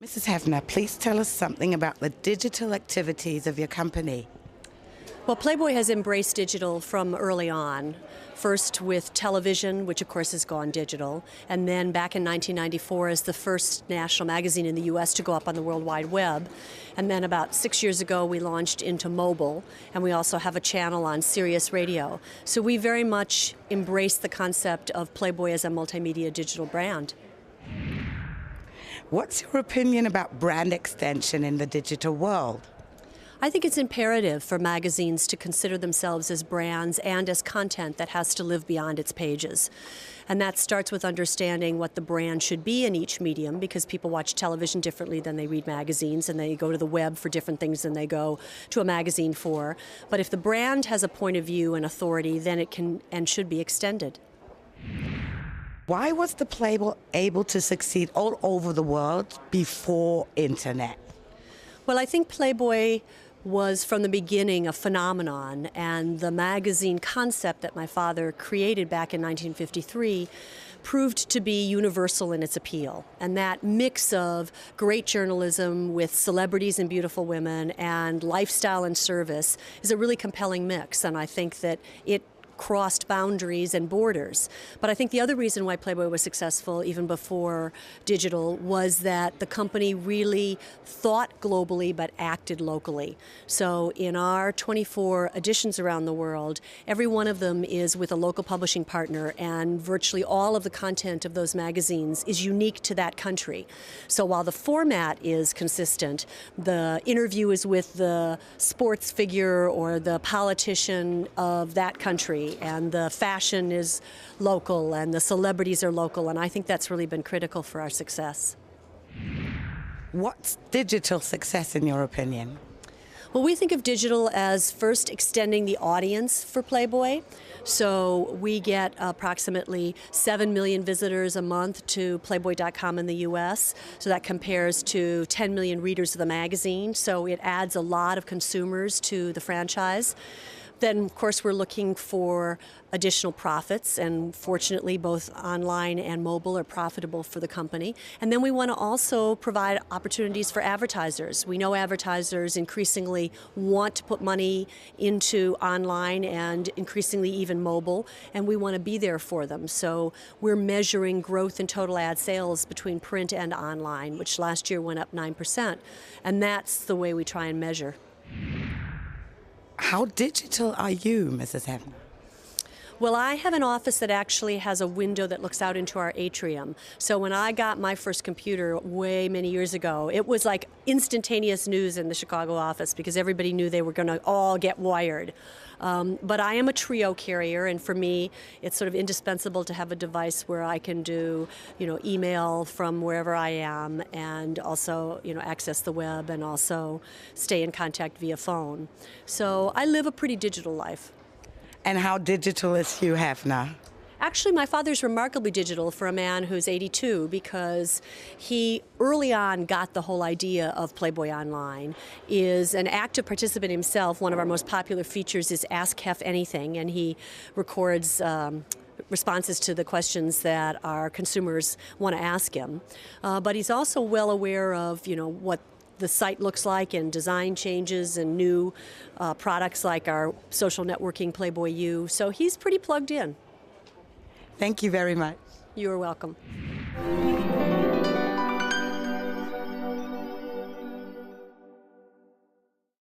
Mrs. Hefner, please tell us something about the digital activities of your company. Well, Playboy has embraced digital from early on. First with television, which of course has gone digital, and then back in 1994 as the first national magazine in the U.S. to go up on the World Wide Web. And then about 6 years ago we launched into mobile, and we also have a channel on Sirius Radio. So we very much embrace the concept of Playboy as a multimedia digital brand. What's your opinion about brand extension in the digital world? I think it's imperative for magazines to consider themselves as brands and as content that has to live beyond its pages. And that starts with understanding what the brand should be in each medium, because people watch television differently than they read magazines, and they go to the web for different things than they go to a magazine for. But if the brand has a point of view and authority, then it can and should be extended. Why was the Playboy able to succeed all over the world before internet? Well, I think Playboy was from the beginning a phenomenon, and the magazine concept that my father created back in 1953 proved to be universal in its appeal. And that mix of great journalism with celebrities and beautiful women and lifestyle and service is a really compelling mix, and I think that it crossed boundaries and borders. But I think the other reason why Playboy was successful even before digital was that the company really thought globally but acted locally. So in our 24 editions around the world, every one of them is with a local publishing partner, and virtually all of the content of those magazines is unique to that country. So while the format is consistent, the interview is with the sports figure or the politician of that country, and the fashion is local, and the celebrities are local, and I think that's really been critical for our success. What's digital success in your opinion? Well, we think of digital as first extending the audience for Playboy. So we get approximately 7 million visitors a month to Playboy.com in the U.S. So that compares to 10 million readers of the magazine. So it adds a lot of consumers to the franchise. Then, of course, we're looking for additional profits, and fortunately both online and mobile are profitable for the company. And then we want to also provide opportunities for advertisers. We know advertisers increasingly want to put money into online and increasingly even mobile, and we want to be there for them. So we're measuring growth in total ad sales between print and online, which last year went up 9%, and that's the way we try and measure. How digital are you, Mrs. Hefner? Well, I have an office that actually has a window that looks out into our atrium. So when I got my first computer way many years ago, it was like instantaneous news in the Chicago office because everybody knew they were going to all get wired. But I am a trio carrier, and for me, it's sort of indispensable to have a device where I can do, email from wherever I am, and also, access the web, and also stay in contact via phone. So I live a pretty digital life. And how digital is Hugh Hefner? Actually, my father's remarkably digital for a man who's 82, because he early on got the whole idea of Playboy Online, is an active participant himself. One of our most popular features is Ask Hef Anything, and he records responses to the questions that our consumers want to ask him. But he's also well aware of, what the site looks like, and design changes and new products like our social networking Playboy U. So he's pretty plugged in. Thank you very much. You're welcome.